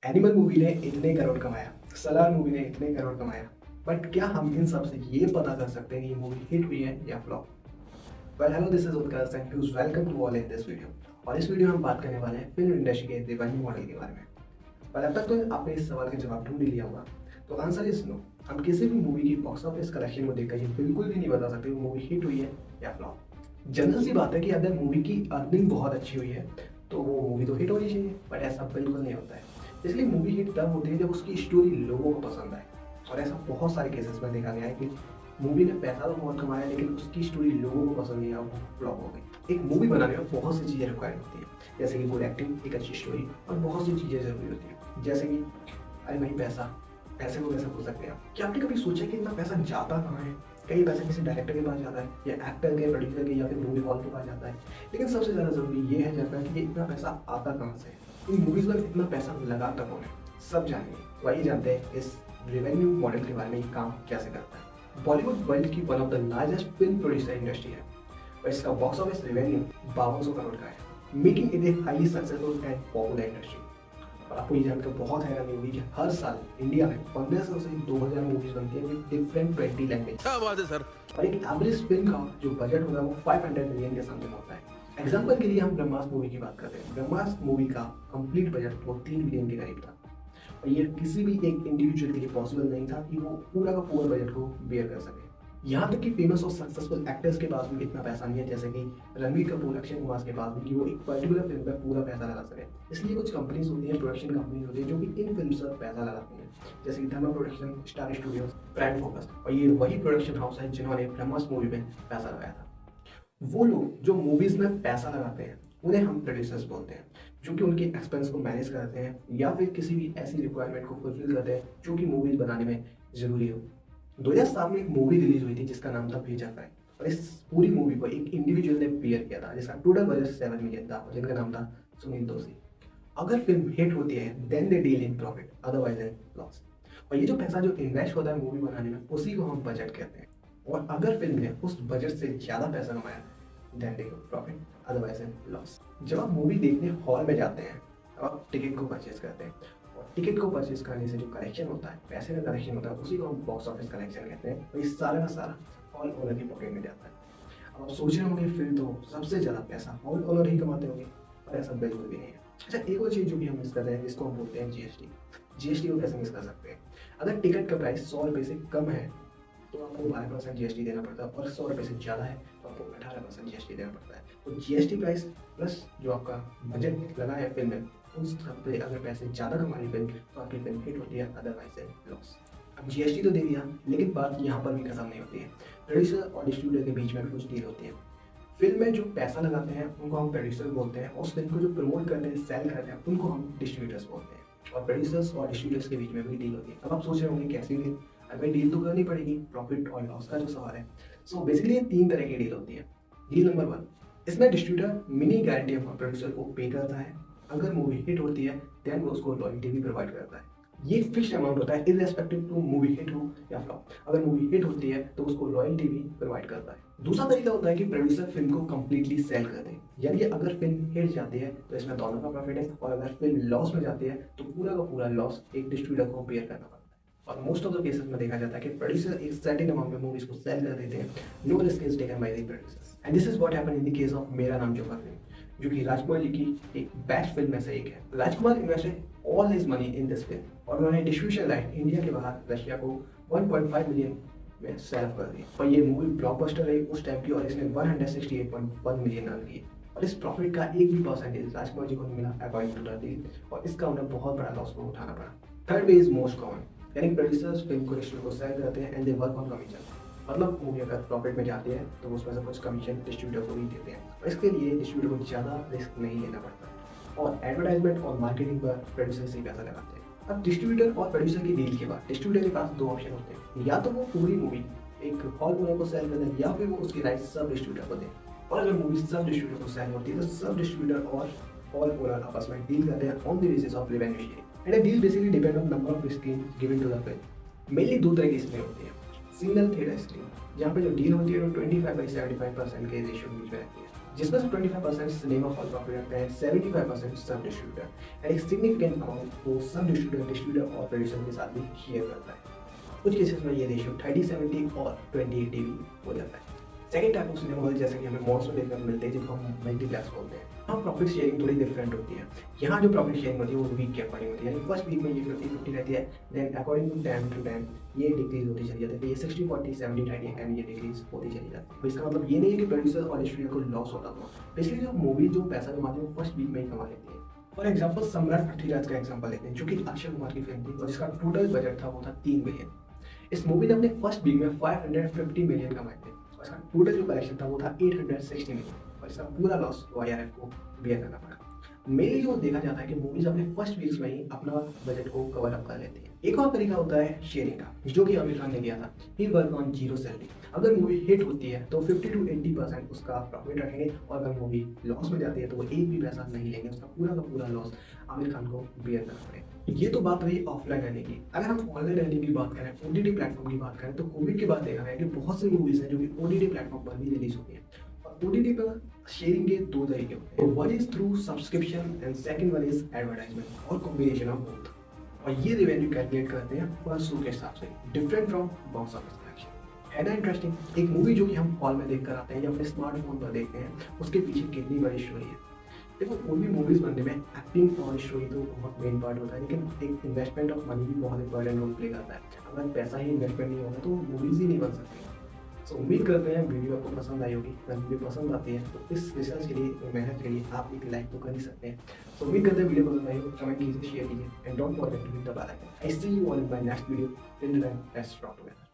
Animal movie ने इतने करोड़ कमाया, सलार मूवी ने इतने करोड़ कमाया, बट क्या हम इन सब से ये पता कर सकते हैं कि ये मूवी हिट हुई है या flop? Well hello, this is Utkarsh and please welcome to all in this video. और इस वीडियो में हम बात करने वाले हैं फिल्म इंडस्ट्री के रेवेन्यू मॉडल के बारे में। पर अब तक तो आपने इस सवाल का जवाब ढूंढ ही लिया होगा। तो आंसर इज नो। हम किसी भी मूवी की बॉक्स ऑफिस कलेक्शन को देखकर ये बिल्कुल भी नहीं बता सकते वो मूवी हिट हुई है या फ्लॉप। जनरल सी बात है कि अगर मूवी की अर्निंग बहुत अच्छी हुई है तो वो मूवी तो हिट होनी चाहिए, बट ऐसा बिल्कुल नहीं होता है। इसलिए मूवी हिट तब होती है जब उसकी स्टोरी लोगों को पसंद आए। और ऐसा बहुत सारे केसेस में देखा गया है कि मूवी ने पैसा तो बहुत कमाया लेकिन उसकी स्टोरी लोगों को पसंद नहीं आया, वो फ्लॉप हो गई। एक मूवी बनाने में बहुत सी चीज़ें रिक्वायर होती है, जैसे कि गुड एक्टिंग, एक अच्छी स्टोरी और बहुत सी चीज़ें जरूरी होती है। जैसे कि अरे भाई पैसा, पैसे को कैसे भूल सकते हैं आप? क्या आपने कभी सोचा कि इतना पैसा जाता कहाँ है? कई पैसे किसी डायरेक्टर के पास जाता है या एक्टर के, प्रोड्यूसर के या फिर मूवी हॉल के पास जाता है। लेकिन सबसे ज़्यादा जरूरी ये है जानना कि ये इतना पैसा आता कहाँ से है, इन मूवीज़ में इतना पैसा लगाता कौन है। सब जानेंगे, वही जानते हैं इस रेवेन्यू मॉडल के बारे में, ये काम कैसे करता है। बॉलीवुड वर्ल्ड की one of the largest film producer industry है और इसका बॉक्स ऑफिस रेवेन्यू 5200 करोड़ का है, making it a highly successful and popular industry. और आपको ये जानकर बहुत हैरानी होगी कि हर साल इंडिया में 1500 से 2000 मूवीज बनती है विद डिफरेंट 20 लैंग्वेज। क्या बात है सर। और एक एवरेज फिल्म का जो बजट होता है वो 500 मिलियन के समथिंग होता है। एग्जाम्पल के लिए हम ब्रह्मास्त्र मूवी की बात करते हैं। ब्रह्मास्त्र मूवी का कंप्लीट बजट वो 3 बिलियन के करीब था और ये किसी भी एक इंडिविजुअल के लिए पॉसिबल नहीं था कि वो पूरा का पूरा बजट को बेयर कर सके। यहाँ तक कि फेमस और सक्सेसफुल एक्टर्स के पास भी इतना पैसा नहीं है, जैसे कि रणवीर कपूर, अक्षय कुमार के पास भी, कि वो एक पर्टिकुलर फिल्म पर पूरा पैसा लगा सके। इसलिए कुछ कंपनीज होती हैं, प्रोडक्शन कंपनीज होती हैं जो कि इन फिल्म पर पैसा लगाती हैं, जैसे कि Dharma production, Star Studios, Prime Focus. और ये वही प्रोडक्शन हाउस है जिन्होंने ब्रह्मास्त्र मूवी में पैसा लगाया था। वो लोग जो मूवीज में पैसा लगाते हैं उन्हें हम प्रोड्यूसर्स बोलते हैं, जो कि उनके एक्सपेंस को मैनेज करते हैं या फिर किसी भी ऐसी रिक्वायरमेंट को फुलफिल करते हैं जो कि मूवीज बनाने में जरूरी हो। 2007 में एक मूवी रिलीज हुई थी जिसका नाम था भेजा फ्राई, और इस पूरी मूवी को एक इंडिविजुअल ने पेयर किया था जिसका टोटल बजट 7 मिलियन था और जिनका नाम था सुनील दोषी। अगर फिल्म हिट होती है then they deal in profit, otherwise in loss. और ये जो पैसा जो इन्वेस्ट होता है मूवी बनाने में, उसी को हम बजट कहते हैं। और अगर फिल्म ने उस बजट से ज़्यादा पैसा कमाया then they profit, otherwise in loss. जब आप मूवी देखने हॉल में जाते हैं तब आप टिकट को परचेज करते हैं, और टिकट को परचेज करने से जो कलेक्शन होता है, पैसे का कलेक्शन होता है, उसी को हम बॉक्स ऑफिस कलेक्शन कहते हैं। और ये सारा का सारा हॉल ओनर की पॉकेट में जाता है। अब आप सोच रहे होंगे फिर तो सबसे ज़्यादा पैसा हॉल ओनर ही कमाते होंगे, पर ऐसा बिल्कुल भी नहीं है। अच्छा, एक और चीज़ जो भी हम मिस कर रहे हैं जिसको हम बोलते हैं जीएसटी। जीएसटी को कैसे मिस कर सकते हैं? अगर टिकट का प्राइस 100 रुपये से कम है तो आपको 12% जीएसटी देना पड़ता है, और 100 रुपये से ज़्यादा है तो आपको 18% जीएसटी देना पड़ता है। तो जीएसटी प्राइस प्लस जो आपका बजट लगा है फिल्म में, उस सब पे अगर पैसे ज़्यादा कमा रही फिल्म तो आपकी फिल्म हिट होती है, अदरवाइज लॉस। अब जीएसटी तो दे दिया, लेकिन बात यहाँ पर भी खत्म नहीं होती है। प्रोड्यूसर और डिस्ट्रीब्यूटर के बीच में भी कुछ डील होती है। फिल्म में जो पैसा लगाते हैं उनको हम प्रोड्यूसर बोलते हैं, और उस फिल्म को जो प्रमोट करते हैं, सेल करते हैं, उनको हम डिस्ट्रीब्यूटर्स बोलते हैं। और प्रोड्यूसर्स और डिस्ट्रीब्यूटर्स के बीच में भी डील होती है। अब आप सोच रहे होंगे कैसी डील? अगर डील तो करनी पड़ेगी, प्रॉफिट और लॉस का जो सवाल है। सो बेसिकली ये 3 तरह की डील होती है। डील नंबर 1, इसमें distributor mini guarantee amount producer को पे करता है। अगर मूवी हिट होती है देन वो उसको रॉयल्टी भी प्रोवाइड करता है। ये फिक्स्ड अमाउंट होता है इररेस्पेक्टिव टू मूवी हिट हो या फ्लॉप। अगर मूवी हिट होती है तो उसको रॉयल्टी भी प्रोवाइड करता है। दूसरा तरीका होता है कि प्रोड्यूसर फिल्म को कंप्लीटली सेल कर दे, यानी अगर फिल्म हिट जाती है तो इसमें दोनों का प्रॉफिट है, और अगर फिल्म लॉस में जाती है तो पूरा का पूरा लॉस एक डिस्ट्रीब्यूटर को बेयर करना पड़ता है। और मोस्ट ऑफ द केसेस में देखा जाता है कि प्रोड्यूसर एक सर्टेन अमाउंट में मूवीज को सेल कर देते हैं। No risk is taken by the producers, and this is what happened in the case of Mera Naam joker film, जो कि राजकुमार जी की एक बेस्ट फिल्म में से एक है। Rajkumar invested all his money in this film, और उन्होंने डिस्ट्रीब्यूशन राइट इंडिया के बाहर रशिया को 1.5 मिलियन में सेल कर दी। और ये मूवी ब्लॉकबस्टर रही उस टाइम की, और इसने 168.1 मिलियन अर्न किए। और इस प्रॉफिट का एक भी परसेंटेज राजकुमार जी को नहीं मिला अकॉर्डिंग टू द डील, और इसका उन्हें बहुत बड़ा लॉस को उठाना पड़ा। Third way is most common, यानी प्रोड्यूसर्स फिल्म को डिस्ट्रीब्यूटर को सेल करते हैं and they work on commission. मतलब मूवी अगर प्रॉफिट में जाती है तो उसमें से कुछ कमीशन डिस्ट्रीब्यूटर को ही देते हैं, और इसके लिए डिस्ट्रीब्यूटर को ज़्यादा रिस्क नहीं लेना पड़ता। और एडवर्टाइजमेंट और मार्केटिंग पर प्रोड्यूसर से पैसा लगाते हैं। अब डिस्ट्रीब्यूटर और प्रोड्यूसर की डील के बाद डिस्ट्रीब्यूटर के पास 2 ऑप्शन होते हैं, या तो वो पूरी मूवी एक हॉल ओनर को सेल कर दें, या फिर वो उसकी राइट्स सब डिस्ट्रीब्यूटर को दें। और अगर मूवी सब डिस्ट्रीब्यूटर को सेल होती है तो सब डिस्ट्रीब्यूटर और हॉल ओनर आपस में डील करते हैं on the basis of revenue sharing, and a deal basically depend on number of screen given to the film. Mainly 2 तरह की स्क्रीन होती है। सिंगल थिएटर स्क्रीन, जहाँ पे जो डील होती है वो 25/75% के रेशियो बीच में रहती है, जिसमें से 25% सिनेमा हॉल प्रॉफिट रखते हैं, 75% सब डिस्ट्रीब्यूटर एंड एक सिग्निफिकेंट अमाउंट वो सब डिस्ट्रीब्यूटर और प्रोड्यूसर के साथ भी शेयर करता है। कुछ केसेस में ये रेशियो 30-70 और 20-80 भी हो जाता है। Second type of cinema hall जैसे कि हमें मॉल्स में देखने को मिलते हैं जिनको हम मल्टीप्लेक्स बोलते हैं। यहाँ प्रॉफिट शेयरिंग थोड़ी डिफरेंट होती है। यहाँ जो प्रॉफिट शेयरिंग होती है वो वीक के अकॉर्डिंग होती है, यानी फर्स्ट वीक में ये 50-50 रहती है, देन अकॉर्डिंग टू टाइम ये डिक्रीज होती चली जाती है, तो ये 60-40 70-30 एंड ये डिक्रीज होती चली जाती है। तो इसका मतलब ये नहीं है कि प्रोड्यूसर और डिस्ट्रीब्यूटर को लॉस होता हो, बेसिकली जो मूवी जो पैसा कमाती है वो फर्स्ट वीक में ही कमा लेती है। फॉर एग्जाम्पल सम्राट पृथ्वीराज का एग्जाम्पल लेते हैं जो कि अक्षय कुमार की फिल्म थी और जिसका टोटल बजट था वो था 3 बिलियन। इस मूवी ने अपने फर्स्ट वीक में 550 मिलियन कमाए थे और इसका टोटल जो कलेक्शन था वो था 860 मिलियन और इसका पूरा लॉस YRF को बेयर करना पड़ा। मेनली जो देखा जाता है कि मूवीज अपने फर्स्ट वीक्स में ही अपना बजट को कवर अप कर लेती है। एक और तरीका होता है शेयरिंग का, जो कि आमिर खान ने किया था। ही वर्क ऑन जीरो सैलरी। अगर मूवी हिट होती है तो 50-80% उसका प्रॉफिट रखेंगे और अगर मूवी लॉस में जाती है तो वो एक भी पैसा नहीं लेंगे, उसका पूरा का पूरा लॉस आमिर खान को बेयर करना पड़ेगा। ये तो बात रही ऑफलाइन रहने की। अगर हम ऑनलाइन रहने की बात करें, OTT प्लेटफॉर्म की बात करें, तो कोविड के बाद देखा है कि बहुत सी मूवीज हैं जो कि OTT प्लेटफॉर्म पर भी रिलीज होती है। और OTT पर शेयरिंग के दो तरीके होते हैं, one is through subscription and second one is advertisement और कॉम्बिनेशन ऑफ बोथ। और ये रेवेन्यू कैलकुलेट करते हैं पर शो के हिसाब से, different from box office collection. है ना इंटरेस्टिंग? एक मूवी जो कि हम हॉल में देख कर आते हैं या अपने स्मार्टफोन पर देखते हैं, उसके पीछे कितनी बड़ी स्टोरी है। देखो, कोई भी मूवीज बनने में एक्टिंग और स्टोरी तो बहुत मेन पार्ट होता है, लेकिन एक इन्वेस्टमेंट ऑफ मनी भी बहुत इंपॉर्टेंट रोल प्ले करता है। अगर पैसा ही इन्वेस्टमेंट नहीं होगा तो मूवीज ही नहीं बन सकती। सो उम्मीद करते हैं वीडियो आपको पसंद आई होगी। अगर वीडियो पसंद आती है तो इस रिसर्च के लिए, मेहनत के लिए आप एक लाइक तो कर ही सकते हैं। सो उम्मीद करते हैं वीडियो पसंद आई हो, कमेंट कीजिए, शेयर कीजिए and don't forget to hit the bell icon. I see you all in my next video. Till then, let's rock together.